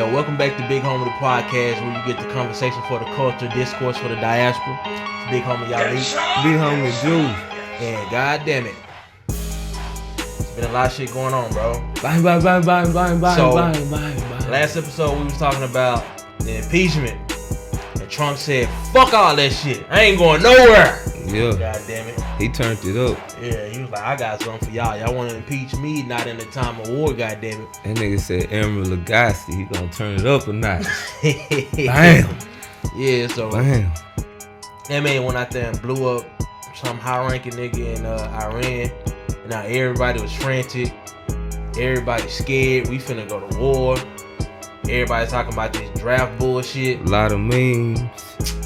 Welcome back to Big Homie the Podcast, where you get the conversation for the culture, discourse for the diaspora. It's Big Homie Yali. Big Homie Juice. And god damn it, it's been a lot of shit going on, bro. Bang, bang, bang, bang, bang, bang, So, bang, bang, bang. Last episode we was talking about the impeachment. And Trump said, fuck all that shit. I ain't going nowhere. Yeah. God damn it. He turned it up. Yeah, he was like, I got something for y'all. Y'all want to impeach me, not in the time of war, god damn it. That nigga said Emeril Lagasse, he gonna turn it up a notch. Bam. Yeah, so Bam. that man went out there and blew up some high-ranking nigga in Iran. And now everybody was frantic. Everybody scared. We finna go to war. Everybody talking about this draft bullshit. A lot of memes.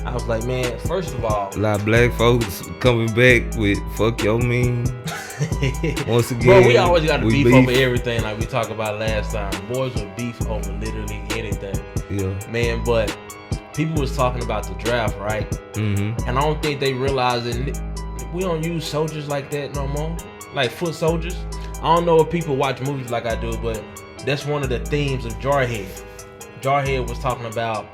I was like, man, first of all, A lot of black folks coming back with fuck your meme. Once again, bro, we always got to we beef over everything like we talked about last time. Boys will beef over literally anything. Yeah. Man, but people was talking about the draft, right? Mm-hmm. And I don't think they realize that we don't use soldiers like that no more. Like foot soldiers. I don't know if people watch movies like I do, but that's one of the themes of Jarhead. Jarhead was talking about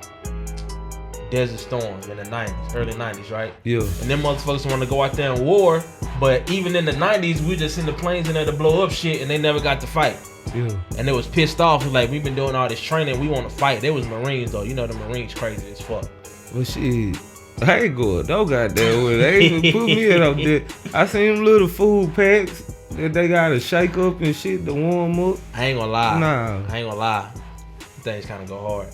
Desert Storm in the 90s, early 90s, right? Yeah. And them motherfuckers want to go out there and war, but even in the 90s, we just send the planes in there to blow up shit, and they never got to fight. Yeah. And they was pissed off, like, we've been doing all this training, we want to fight. They was Marines, though. You know the Marines crazy as fuck. Well, shit, I ain't going no goddamn way. They even put me up there. I seen them little food packs that they gotta shake up and shit to warm up. I ain't gonna lie. Nah. I ain't gonna lie. Things kind of go hard.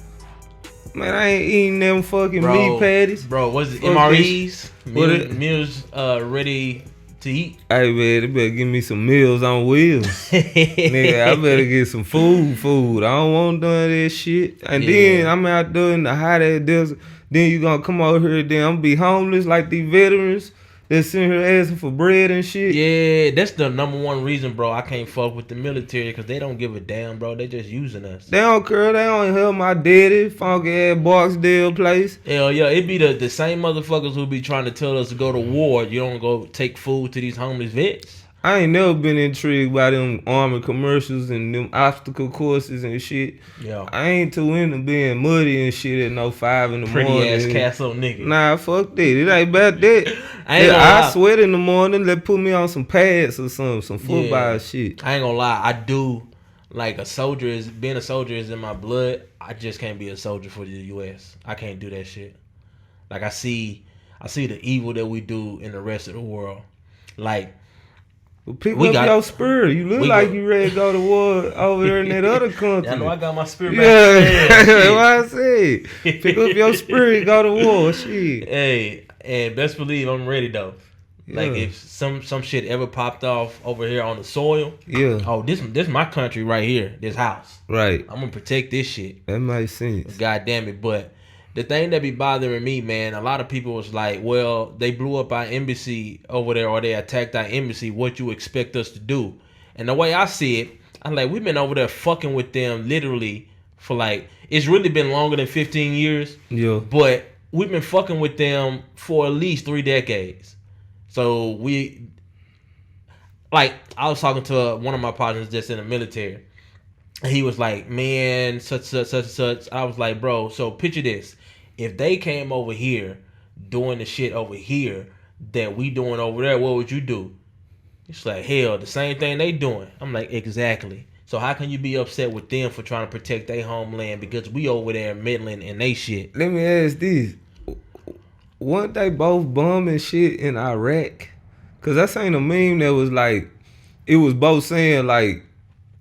Man, I ain't eating them fucking meat patties. Bro, what's it? Fuck MREs? What it- Meals ready to eat? Hey man, they better give me some meals on wheels. Nigga, I better get some food. I don't want none of that shit. And then I'm out there in the hot ass desert. Then you gonna come over here, then I'm gonna be homeless like these veterans that's sitting here asking for bread and shit. Yeah, that's the number one reason, bro. I can't fuck with the military because they don't give a damn, bro. They just using us. They don't care. They don't help my daddy, funky ass Barksdale place. Hell yeah, it be the same motherfuckers who be trying to tell us to go to war. You don't go take food to these homeless vets. I ain't never been intrigued by them army commercials and them obstacle courses and shit. Yeah. I ain't too into being muddy and shit at no 5 in the Pretty morning. ass castle nigga. Nah, fuck that. It ain't about that. I ain't gonna I lie. sweat in the morning. They put me on some pads or some football Yeah. shit. I ain't gonna lie, I do like being a soldier is in my blood. I just can't be a soldier for the US. I can't do that shit. Like I see the evil that we do in the rest of the world. Like Well, pick We up got- your spur. You look we like go- you ready to go to war over there in that other country. I know I got my spirit back. Yeah, that's Yeah, what I said. Pick up your spirit, go to war. Shit. Hey, and best believe I'm ready though. Like Yeah. if some shit ever popped off over here on the soil, Yeah, oh this my country right here, this house. right. I'm gonna protect this shit. That makes sense. God damn it. But the thing that be bothering me, man, a lot of people was like, well, they blew up our embassy over there or they attacked our embassy. What you expect us to do? And the way I see it, I'm like, we've been over there fucking with them literally for like, it's really been longer than 15 years. Yeah, But we've been fucking with them for at least 3 decades. So I was talking to one of my partners just in the military. And he was like, man, such. I was like, bro, so picture this. If they came over here doing the shit over here that we doing over there, what would you do? It's like, hell, the same thing they doing. I'm like, exactly. So how can you be upset with them for trying to protect their homeland because we over there meddling in they shit? let me ask this. Weren't they both bombing shit in Iraq? Cause I seen a meme that was like, it was both saying like,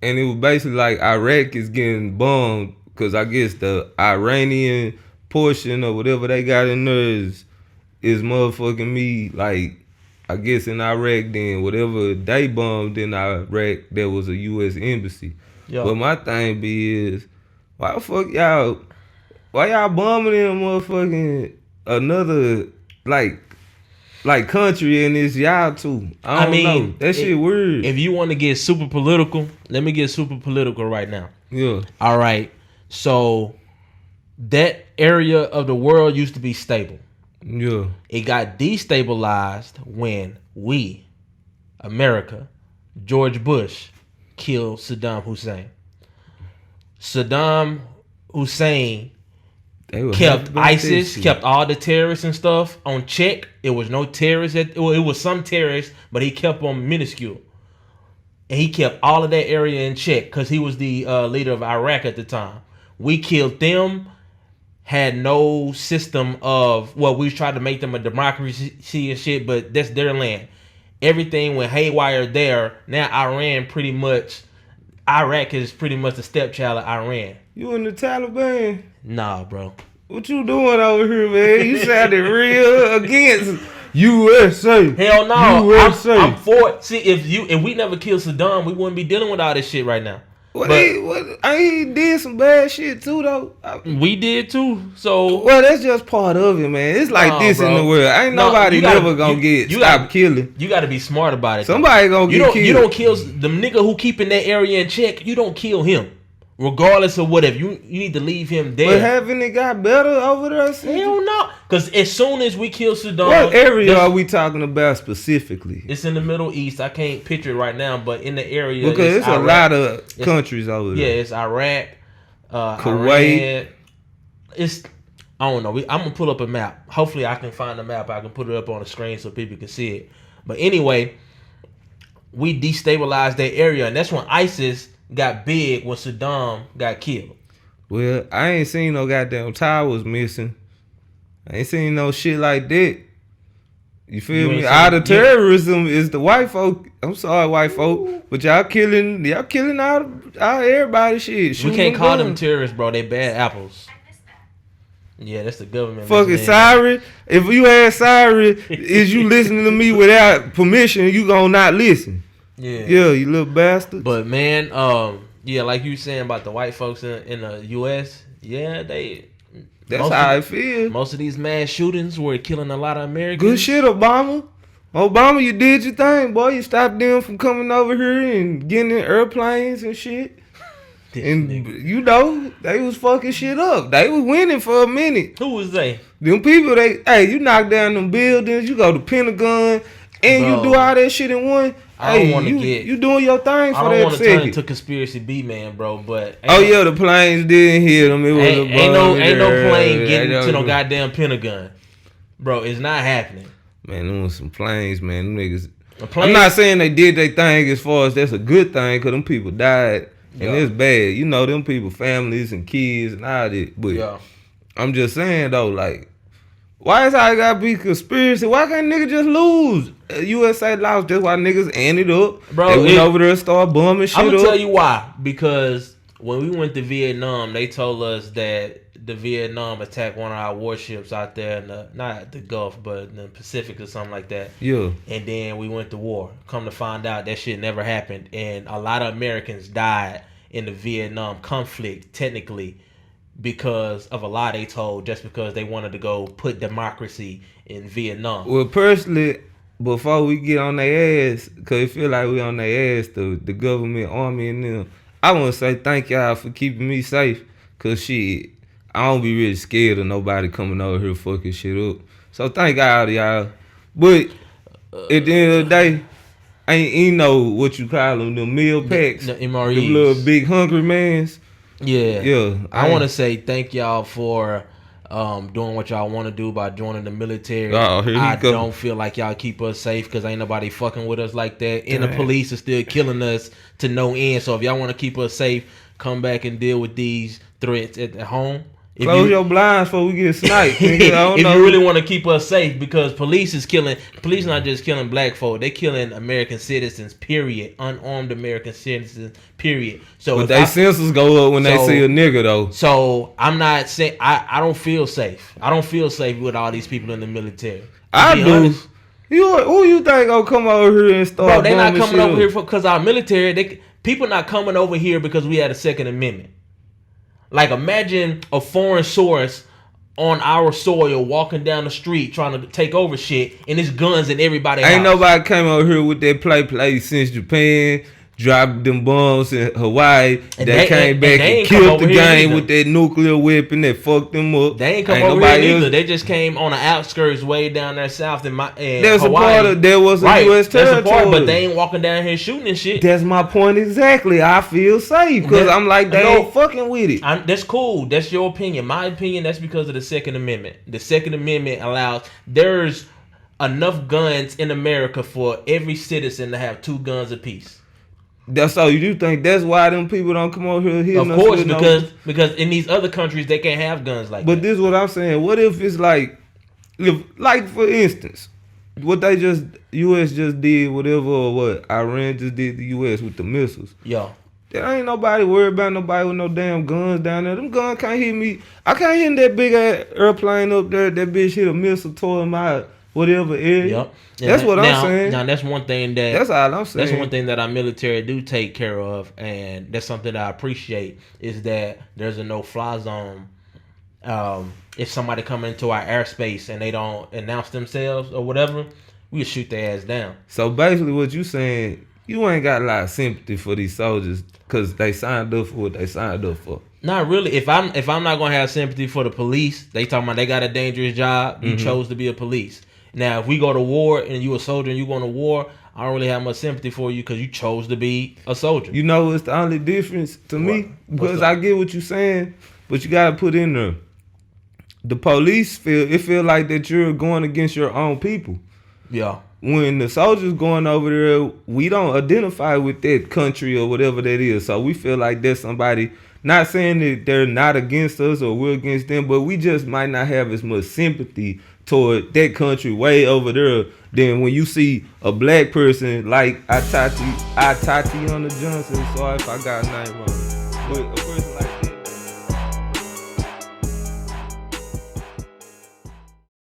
and it was basically like Iraq is getting bombed because I guess the Iranian portion or whatever they got in there is motherfucking me like, I guess in Iraq then whatever they bombed in Iraq there was a U.S. embassy. Yeah. But my thing be is, why the fuck y'all bombing in motherfucking another like country and it's y'all too? I don't know. That shit weird. If you want to get super political, let me get super political right now. Yeah. All right. So that area of the world used to be stable. Yeah. It got destabilized when we, America, George Bush, killed Saddam Hussein. Saddam Hussein They would have kept to go with that ISIS, shit. kept all the terrorists and stuff on check. It was no terrorists. It was some terrorists, but he kept them minuscule. And he kept all of that area in check because he was the leader of Iraq at the time. We killed them, had no system of, well, we tried to make them a democracy and shit, but that's their land. Everything went haywire there. Now Iraq is pretty much the stepchild of Iran. You in the Taliban? Nah, bro. What you doing over here, man? You sounded real against USA. Hell no. USA. I'm for it. See, if we never killed Saddam, we wouldn't be dealing with all this shit right now. He did some bad shit too, though. We did too. So Well, that's just part of it, man. It's like this bro. in the world. Ain't No, nobody you gotta- never gonna you stop gotta- killing. you got to be smart about it. though. Somebody gonna You get don't. killed. You don't kill the nigga who keeping that area in check. You don't kill him, regardless of whatever. You need to leave him But there. haven't it got better over there? Hell no. Because as soon as we kill Saddam, What area are we talking about specifically? it's in the Middle East. I can't picture it right now, but in the area, Because it's a Iraq. lot of countries over Yeah, there. it's Iraq, Kuwait. Iran. It's I don't know. I'm gonna pull up a map. Hopefully, I can find a map. I can put it up on the screen so people can see it. But anyway, we destabilized that area, and that's when ISIS got big when Saddam got killed. Well, I ain't seen no goddamn towers missing. I ain't seen no shit like that. You feel You me? ain't All seen- the terrorism is the white folk. I'm sorry, white folk, but y'all killing all everybody shit. We Shooting can't call them guns. terrorists, bro. They bad apples. Yeah, that's the government. Fucking misleading. sorry. If you had sorry, is you listening to me without permission? You gonna not listen? Yeah. Yeah, you little bastard. But man, yeah, like you saying about the white folks in the U.S. Yeah, That's most how of- I feel. Most of these mass shootings were killing a lot of Americans. Good shit, Obama. Obama, you did your thing, boy. You stopped them from coming over here and getting in airplanes and shit. This And nigga. you know, they was fucking shit up. They was winning for a minute. Who was they? Them people, you knock down them buildings, you go to Pentagon, and Bro. you do all that shit in one. I don't wanna you doing your thing I for don't that want to turn second. into conspiracy B man, bro. But Oh yeah, the planes didn't hit them. It was ain't above no there. plane getting Ain't to no goddamn Pentagon, bro. It's not happening. Man, them was some planes, man. Them niggas. A plane, I'm not saying they did their thing as far as that's a good thing, cause them people died and Yeah. it's bad. You know, them people, families and kids and all that. But Yeah, I'm just saying though, like, why is I gotta be conspiracy? Why can't niggas just lose? USA lost. That's why niggas ended up. Bro, They went over there and started bumming shit I'm gonna up. tell you why. Because when we went to Vietnam, they told us that the Vietnam attacked one of our warships out there in not the Gulf, but in the Pacific or something like that. Yeah. And then we went to war. Come to find out, that shit never happened, and a lot of Americans died in the Vietnam conflict, technically, because of a lie they told, just because they wanted to go put democracy in Vietnam. Well, personally, before we get on their ass, cause it feel like we on their ass, the government, army, and them, I want to say thank y'all for keeping me safe. Cause shit, I don't be really scared of nobody coming over here fucking shit up. So thank all of y'all. But at the end of the day, ain't know what you call them, the meal packs, The them MREs. little big hungry mans. Yeah. Yeah, I want to say thank y'all for doing what y'all want to do by joining the military. Oh, here you I go. don't feel like y'all keep us safe because ain't nobody fucking with us like that. And the Damn. police are still killing us to no end. So if y'all want to keep us safe, come back and deal with these threats at home. If Close you- your blinds before we get sniped. Nigga. I don't if know. you really want to keep us safe, because police not just killing black folk, they killing American citizens, period, unarmed American citizens, period. So But if they I- senses go up when they So- see a nigga though. so I'm not saying I don't feel safe. I don't feel safe with all these people in the military. To I be do. honest. Who you think gonna come over here and start? Bro, they not bombing coming shit over up? here because our military. People not coming over here because we had a Second Amendment. Like imagine a foreign source on our soil walking down the street trying to take over shit, and it's guns in everybody's Ain't house. nobody came over here with that play since Japan dropped them bombs in Hawaii. And They came back and killed the game with that nuclear weapon that fucked them up. They ain't come over here either. They just came on the outskirts way down there south in There's Hawaii. A part of there was a U.S. territory, but they ain't walking down here shooting and shit. That's my point exactly. I feel safe because I'm like they ain't fucking with it. That's cool. That's your opinion. My opinion. That's because of the Second Amendment. The Second Amendment allows there's enough guns in America for every citizen to have 2 guns apiece. That's so you do think that's why them people don't come over here? Of course, because in these other countries they can't have guns like that. But this is what I'm saying. What if it's like for instance, what they just U.S. just did, whatever, or what Iran just did to U.S. with the missiles. Yeah. There ain't nobody worried about nobody with no damn guns down there. Them guns can't hit me. I can't hit that big ass airplane up there. That bitch hit a missile toward my whatever area. Yep. That's what I'm saying. Now that's one thing that's all I'm saying. That's one thing that our military do take care of, and that's something that I appreciate is that there's a no-fly zone. If somebody come into our airspace and they don't announce themselves or whatever, we shoot their ass down. So basically, what you saying? You ain't got a lot of sympathy for these soldiers because they signed up for what they signed up for. Not really. If I'm not gonna have sympathy for the police, they talking about they got a dangerous job. You chose to be a police. Now, if we go to war and you a soldier and you going to war, I don't really have much sympathy for you because you chose to be a soldier. You know what's the only difference to me? Because I get what you're saying, but you got to put in there. The police feel like that you're going against your own people. Yeah. When the soldiers going over there, we don't identify with that country or whatever that is. So we feel like there's somebody, not saying that they're not against us or we're against them, but we just might not have as much sympathy toward that country way over there than when you see a black person like Atati Hunter Johnson. Sorry if I got a name wrong. But a person like